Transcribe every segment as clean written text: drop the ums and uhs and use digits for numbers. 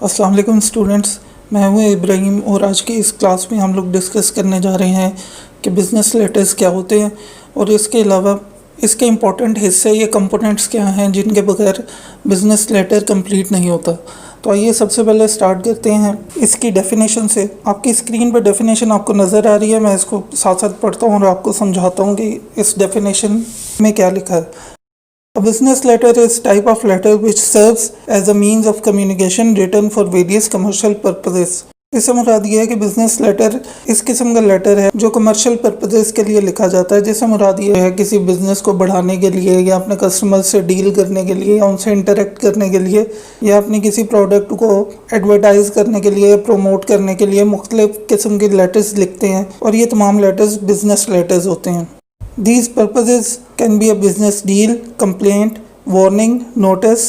अस्सलाम वालेकुम स्टूडेंट्स, मैं हूं इब्राहिम और आज की इस क्लास में हम लोग डिस्कस करने जा रहे हैं कि बिज़नेस लेटर्स क्या होते हैं और इसके अलावा इसके इम्पोर्टेंट हिस्से या कंपोनेंट्स क्या हैं जिनके बगैर बिज़नेस लेटर कंप्लीट नहीं होता। तो आइए सबसे पहले स्टार्ट करते हैं इसकी डेफिनेशन से। आपकी स्क्रीन पर डेफिनेशन आपको नज़र आ रही है, मैं इसको साथ साथ पढ़ता हूँ और आपको समझाता हूँ कि इस डेफिनेशन में क्या लिखा है। A business letter is type of letter which serves as a means of communication written for various commercial purposes। इससे मुराद ये है कि बिजनेस लेटर इस किस्म का लेटर है जो कमर्शियल पर्पजेस के लिए लिखा जाता है। जिससे मुराद ये है किसी बिजनेस को बढ़ाने के लिए या अपने कस्टमर से डील करने के लिए या उनसे इंटरेक्ट करने के लिए या अपनी किसी प्रोडक्ट को एडवर्टाइज करने के लिए प्रमोट करने के लिए मुख्तलिफ किस्म के लेटर्स लिखते हैं और ये तमाम लेटर्स बिजनेस लेटर्स होते हैं। These purposes can be a business deal, complaint, warning, notice,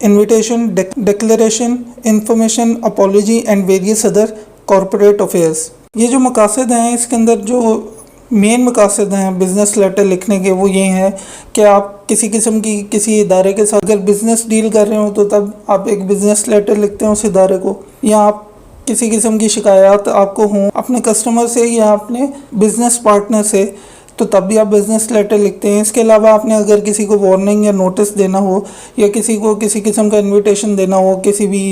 invitation, declaration, information, apology and various other corporate affairs। ये जो मकासद हैं इसके अंदर जो मेन मकासद हैं बिज़नेस लेटर लिखने के वो ये हैं कि आप किसी किस्म की किसी इदारे के साथ अगर बिज़नेस डील कर रहे हो तो तब आप एक बिज़नेस लेटर लिखते हैं उस इदारे को, या आप किसी किस्म की शिकायत आपको हों अपने कस्टमर से या अपने बिज़नेस पार्टनर से तो तब भी आप बिज़नेस लेटर लिखते हैं। इसके अलावा आपने अगर किसी को वार्निंग या नोटिस देना हो या किसी को किसी किस्म का इनविटेशन देना हो किसी भी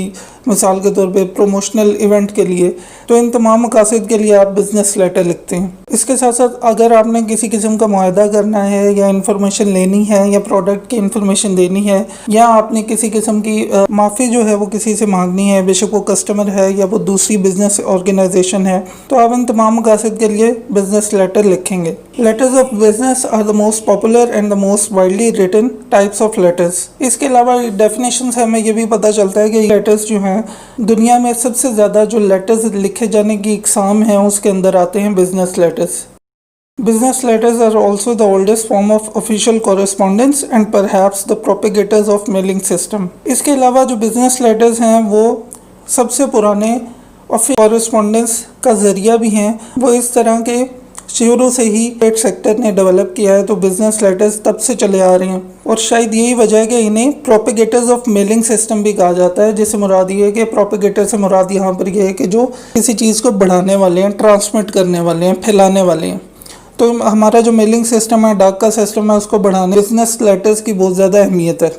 मिसाल के तौर पे प्रोमोशनल इवेंट के लिए, तो इन तमाम मकासद के लिए आप बिज़नेस लेटर लिखते हैं। इसके साथ साथ अगर आपने किसी किस्म का मुआहदा करना है या इन्फॉर्मेशन लेनी है या प्रोडक्ट की इन्फॉर्मेशन देनी है या आपने किसी किस्म की माफ़ी जो है वो किसी से मांगनी है, बेशक वो कस्टमर है या वो दूसरी बिजनेस ऑर्गेनाइजेशन है, तो आप इन तमाम मकासद के लिए बिज़नेस लेटर लिखेंगे। Letters of business are the most popular and the most widely written types of letters। इसके अलावा डेफिनेशन से हमें ये भी पता चलता है कि लेटर्स जो हैं दुनिया में सबसे ज़्यादा जो लेटर्स लिखे जाने की इकसाम है उसके अंदर आते हैं business letters. Business letters are also the oldest form of official correspondence and perhaps the propagators of mailing system। इसके अलावा जो बिजनेस लेटर्स हैं वो सबसे पुराने कॉरेस्पॉन्डेंस का ज़रिया भी हैं। वो इस तरह के शुरू से ही प्राइवेट सेक्टर ने डेवलप किया है, तो बिजनेस लेटर्स तब से चले आ रहे हैं और शायद यही वजह है कि इन्हें प्रोपेगेटर्स ऑफ मेलिंग सिस्टम भी कहा जाता है। जिससे मुराद ये है कि प्रोपेगेटर से मुराद यहाँ पर यह है कि जो किसी चीज़ को बढ़ाने वाले हैं, ट्रांसमिट करने वाले हैं, फैलाने वाले हैं। तो हमारा जो मेलिंग सिस्टम है, डाक का सिस्टम है, उसको बढ़ाने बिजनेस लेटर्स की बहुत ज़्यादा अहमियत है।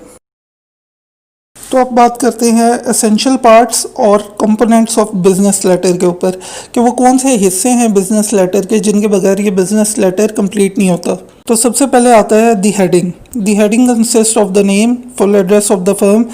तो अब बात करते हैं एसेंशियल पार्ट्स और कंपोनेंट्स ऑफ बिजनेस लेटर के ऊपर कि वो कौन से हिस्से हैं बिजनेस लेटर के जिनके बगैर ये बिजनेस लेटर कंप्लीट नहीं होता। तो सबसे पहले आता है the heading. The heading consist of the name, full address of the firm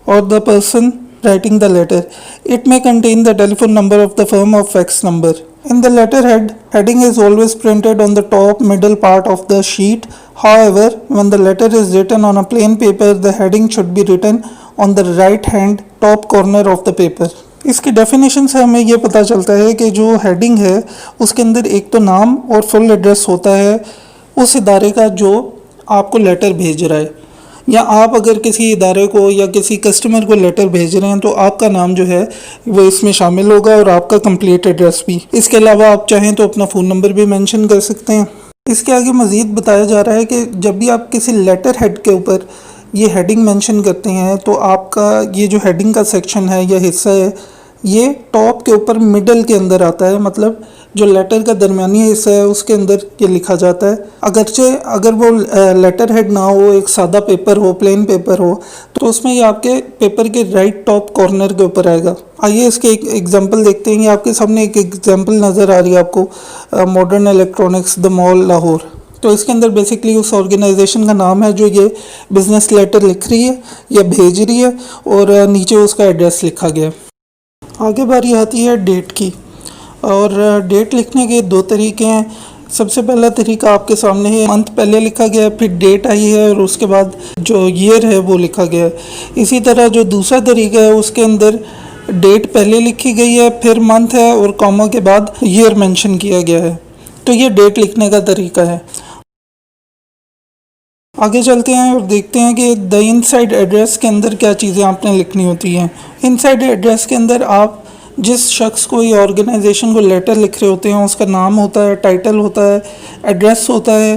और the person writing the letter. It may contain the telephone number of the firm or fax number. In the letterhead, heading is always printed on the top middle part of the sheet. However, when the letter is written on a plain paper, the heading should be written on the right hand top corner of the paper। इसकी definition से हमें ये पता चलता है कि जो heading है उसके अंदर एक तो नाम और फुल एड्रेस होता है उस इदारे का जो आपको लेटर भेज रहा है, या आप अगर किसी इदारे को या किसी कस्टमर को लेटर भेज रहे हैं तो आपका नाम जो है वो इसमें शामिल होगा और आपका कंप्लीट एड्रेस भी। इसके अलावा आप चाहें तो अपना फ़ोन नंबर भी मेंशन कर सकते हैं। इसके आगे मज़ीद बताया जा रहा है कि जब भी आप किसी लेटर हेड के ऊपर ये हेडिंग मेंशन करते हैं तो आपका ये जो हेडिंग का सेक्शन है या हिस्सा है ये टॉप के ऊपर मिडल के अंदर आता है, मतलब जो लेटर का दरमियानी हिस्सा है उसके अंदर ये लिखा जाता है। अगरचे अगर वो लेटर हेड ना हो, एक सादा पेपर हो, प्लेन पेपर हो, तो उसमें ये आपके पेपर के राइट टॉप कॉर्नर के ऊपर आएगा। आइए इसके एक एग्जांपल देखते हैं। ये आपके सामने एक एग्जांपल नज़र आ रही है आपको, modern electronics the mall Lahore. तो इसके अंदर बेसिकली उस ऑर्गेनाइजेशन का नाम है जो ये बिज़नेस लेटर लिख रही है या भेज रही है और नीचे उसका एड्रेस लिखा गया है। आगे बारी आती है डेट की, और डेट लिखने के दो तरीके हैं। सबसे पहला तरीका आपके सामने है, मंथ पहले लिखा गया है, फिर डेट आई है और उसके बाद जो ईयर है वो लिखा गया है। इसी तरह जो दूसरा तरीका है उसके अंदर डेट पहले लिखी गई है, फिर मंथ है और कॉमा के बाद ईयर मेंशन किया गया है। तो ये डेट लिखने का तरीका है। आगे चलते हैं और देखते हैं कि द इनसाइड एड्रेस के अंदर क्या चीज़ें आपने लिखनी होती हैं। इनसाइड एड्रेस के अंदर आप जिस शख्स को या ऑर्गेनाइजेशन को लेटर लिख रहे होते हैं उसका नाम होता है, टाइटल होता है, एड्रेस होता है,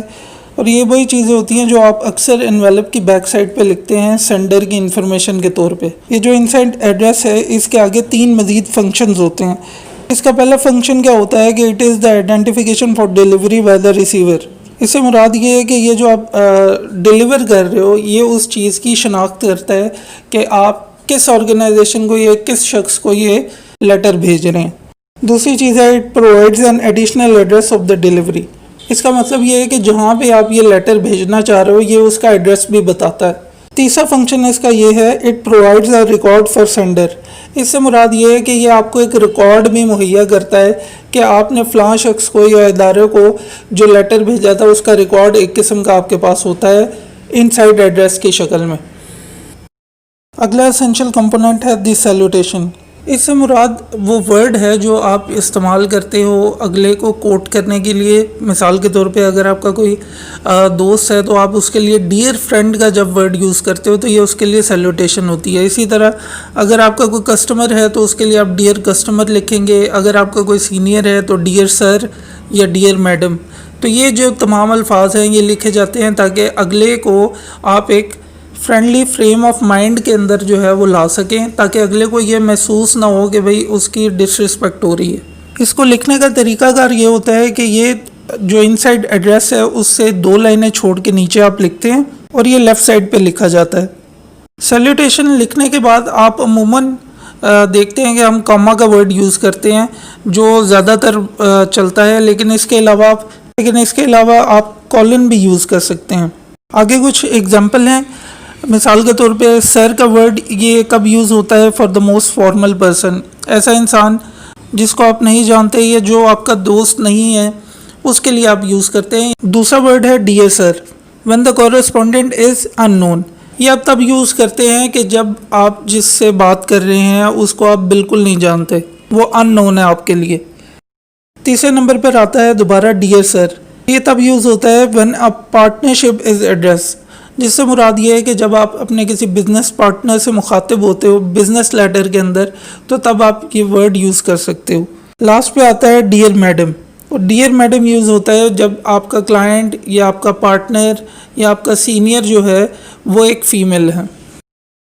और ये वही चीज़ें होती हैं जो आप अक्सर एनवेलप की बैक साइड पे लिखते हैं सेंडर की इन्फॉर्मेशन के तौर पे। ये जो इनसाइड एड्रेस है इसके आगे 3 मज़ीद फंक्शंस होते हैं। इसका पहला फंक्शन क्या होता है कि it is the identification for delivery by the receiver. इससे मुराद ये है कि ये जो आप डिलीवर कर रहे हो ये उस चीज़ की शनाख्त करता है कि आप किस ऑर्गेनाइजेशन को, ये किस शख्स को ये लेटर भेज रहे हैं। दूसरी चीज़ है it provides an additional address of the delivery. इसका मतलब ये है कि जहाँ पे आप ये लेटर भेजना चाह रहे हो ये उसका एड्रेस भी बताता है। तीसरा फंक्शन इसका ये है it provides a record for sender. इससे मुराद ये है कि ये आपको एक रिकॉर्ड भी मुहैया करता है कि आपने फ़लाँ शख्स को या इदारे को जो लेटर भेजा था उसका रिकॉर्ड एक किस्म का आपके पास होता है इनसाइड एड्रेस की शक्ल में। अगला एसेंशियल कंपोनेंट है द सैल्यूटेशन। इससे मुराद वो वर्ड है जो आप इस्तेमाल करते हो अगले को कोट करने के लिए। मिसाल के तौर पे अगर आपका कोई दोस्त है तो आप उसके लिए डियर फ्रेंड का जब वर्ड यूज़ करते हो तो ये उसके लिए सैल्यूटेशन होती है। इसी तरह अगर आपका कोई कस्टमर है तो उसके लिए आप डियर कस्टमर लिखेंगे। अगर आपका कोई सीनियर है तो डियर सर या डियर मैडम। तो ये जो तमाम अल्फाज हैं ये लिखे जाते हैं ताकि अगले को आप एक फ्रेंडली फ्रेम ऑफ माइंड के अंदर जो है वो ला सकें, ताकि अगले को ये महसूस ना हो कि भाई उसकी डिसरिस्पेक्ट हो रही है। इसको लिखने का तरीकाकार ये होता है कि ये जो इनसाइड एड्रेस है उससे 2 लाइनें छोड़ के नीचे आप लिखते हैं और ये लेफ़्ट साइड पे लिखा जाता है। सैल्यूटेशन लिखने के बाद आप अमूमन देखते हैं कि हम कॉमा का वर्ड यूज़ करते हैं जो ज़्यादातर चलता है, लेकिन इसके अलावा आप कॉलन भी यूज़ कर सकते हैं। आगे कुछ एग्जांपल हैं। मिसाल के तौर पे सर का वर्ड ये कब यूज़ होता है for the most formal person. ऐसा इंसान जिसको आप नहीं जानते या जो आपका दोस्त नहीं है उसके लिए आप यूज़ करते हैं। दूसरा वर्ड है dear sir when the correspondent is unknown. ये आप तब यूज़ करते हैं कि जब आप जिससे बात कर रहे हैं उसको आप बिल्कुल नहीं जानते, वो अननोन है आपके लिए। तीसरे नंबर पर आता है दोबारा डियर सर। ये तब यूज़ होता है when a partnership is address, जिससे मुराद ये है कि जब आप अपने किसी बिज़नेस पार्टनर से मुखातिब होते हो बिज़नेस लेटर के अंदर तो तब आप ये वर्ड यूज़ कर सकते हो। लास्ट पे आता है डियर मैडम। और डियर मैडम यूज़ होता है जब आपका क्लाइंट या आपका पार्टनर या आपका सीनियर जो है वो एक फ़ीमेल है।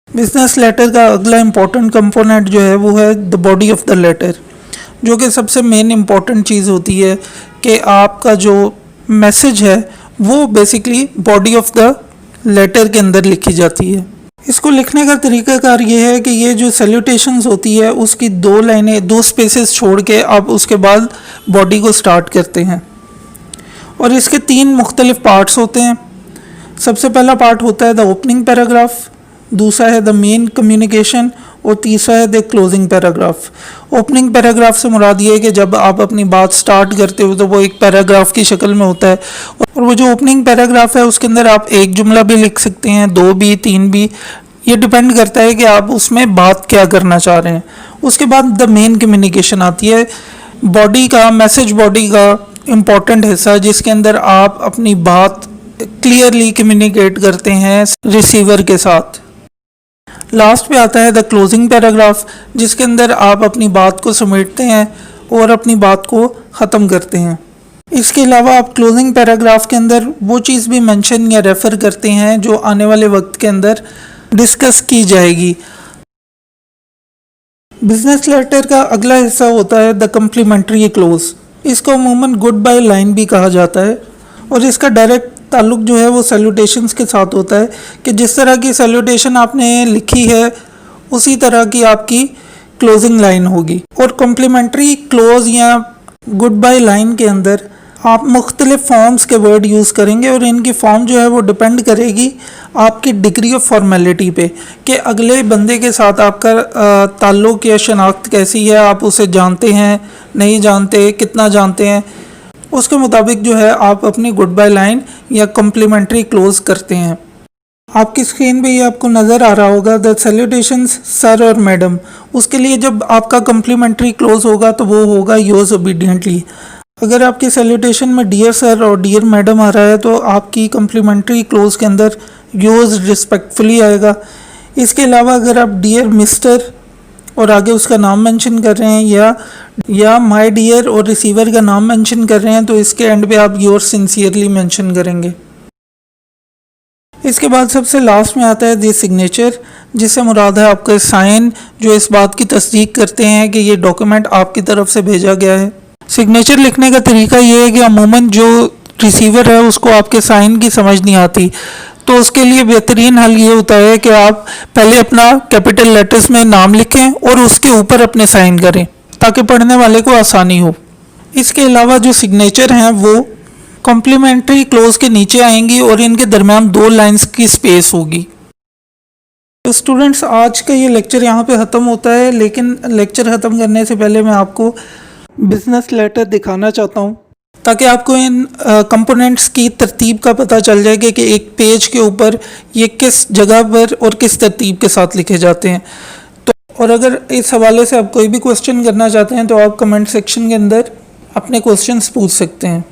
बिज़नेस लेटर का अगला इम्पॉर्टेंट कंपोनेंट जो है वो है the body of the letter, जो कि सबसे मेन इम्पॉर्टेंट चीज़ होती है कि आपका जो मैसेज है वो basically body of the letter के अंदर लिखी जाती है। इसको लिखने का तरीकाकार ये है कि ये जो सैल्यूटेशंस होती है उसकी 2 लाइनें 2 स्पेसेस छोड़ के आप उसके बाद बॉडी को स्टार्ट करते हैं और इसके 3 मुख्तलिफ पार्ट्स होते हैं। सबसे पहला पार्ट होता है द ओपनिंग पैराग्राफ, दूसरा है द मेन कम्युनिकेशन और तीसरा है the closing paragraph. Opening paragraph से मुराद ये है कि जब आप अपनी बात स्टार्ट करते हो तो वो एक पैराग्राफ की शक्ल में होता है और वो जो ओपनिंग पैराग्राफ है उसके अंदर आप एक जुमला भी लिख सकते हैं, 2 भी, 3 भी। ये डिपेंड करता है कि आप उसमें बात क्या करना चाह रहे हैं। उसके बाद द मेन कम्युनिकेशन आती है, बॉडी का मैसेज बॉडी का इम्पॉर्टेंट हिस्सा जिसके अंदर आप अपनी बात क्लियरली कम्युनिकेट करते हैं रिसीवर के साथ। लास्ट पे आता है द क्लोजिंग पैराग्राफ जिसके अंदर आप अपनी बात को समेटते हैं और अपनी बात को ख़त्म करते हैं। इसके अलावा आप क्लोजिंग पैराग्राफ के अंदर वो चीज़ भी मेंशन या रेफ़र करते हैं जो आने वाले वक्त के अंदर डिस्कस की जाएगी। बिजनेस लेटर का अगला हिस्सा होता है द कम्प्लीमेंट्री क्लोज। इसको अमूमन गुड बाय लाइन भी कहा जाता है और इसका डायरेक्ट ताल्लुक जो है वो सैल्यूटेशंस के साथ होता है कि जिस तरह की सैल्यूटेशन आपने लिखी है उसी तरह की आपकी क्लोजिंग लाइन होगी। और कम्प्लीमेंट्री क्लोज या गुड बाय लाइन के अंदर आप मुख्तलिफ फॉर्म्स के वर्ड यूज़ करेंगे और इनकी फॉर्म जो है वो डिपेंड करेगी आपकी डिग्री ऑफ फॉर्मेलिटी पे कि अगले बंदे के साथ आपका ताल्लुक़ या शनाख्त कैसी है, आप उसे जानते हैं नहीं जानते, कितना जानते हैं, उसके मुताबिक जो है आप अपनी गुड बाय लाइन या कम्प्लीमेंट्री क्लोज करते हैं। आपकी स्क्रीन पे ये आपको नज़र आ रहा होगा द सैल्यूटेशंस सर और मैडम। उसके लिए जब आपका कम्प्लीमेंट्री क्लोज होगा तो वो होगा योर्स ओबीडियंटली। अगर आपकी सैल्यूटेशन में डियर सर और डियर मैडम आ रहा है तो आपकी कम्प्लीमेंट्री क्लोज के अंदर योर्स रिस्पेक्टफुली आएगा। इसके अलावा अगर आप डियर मिस्टर और आगे उसका नाम मेंशन कर रहे हैं या माय डियर और रिसीवर का नाम मेंशन कर रहे हैं तो इसके एंड पे आप योर सिंसियरली मेंशन करेंगे। इसके बाद सबसे लास्ट में आता है दी सिग्नेचर, जिससे मुराद है आपका साइन, जो इस बात की तस्दीक करते हैं कि ये डॉक्यूमेंट आपकी तरफ से भेजा गया है। सिग्नेचर लिखने का तरीका ये है कि अमूमन जो रिसीवर है उसको आपके साइन की समझ नहीं आती, तो उसके लिए बेहतरीन हल ये होता है कि आप पहले अपना कैपिटल लेटर्स में नाम लिखें और उसके ऊपर अपने साइन करें ताकि पढ़ने वाले को आसानी हो। इसके अलावा जो सिग्नेचर हैं वो कॉम्प्लीमेंट्री क्लोज के नीचे आएंगी और इनके दरमियान 2 लाइंस की स्पेस होगी। तो स्टूडेंट्स, आज का ये लेक्चर यहाँ पे ख़त्म होता है, लेकिन लेक्चर ख़त्म करने से पहले मैं आपको बिजनेस लेटर दिखाना चाहता हूँ ताकि आपको इन कंपोनेंट्स की तरतीब का पता चल जाए कि एक पेज के ऊपर ये किस जगह पर और किस तरतीब के साथ लिखे जाते हैं। तो और अगर इस हवाले से आप कोई भी क्वेश्चन करना चाहते हैं तो आप कमेंट सेक्शन के अंदर अपने क्वेश्चंस पूछ सकते हैं।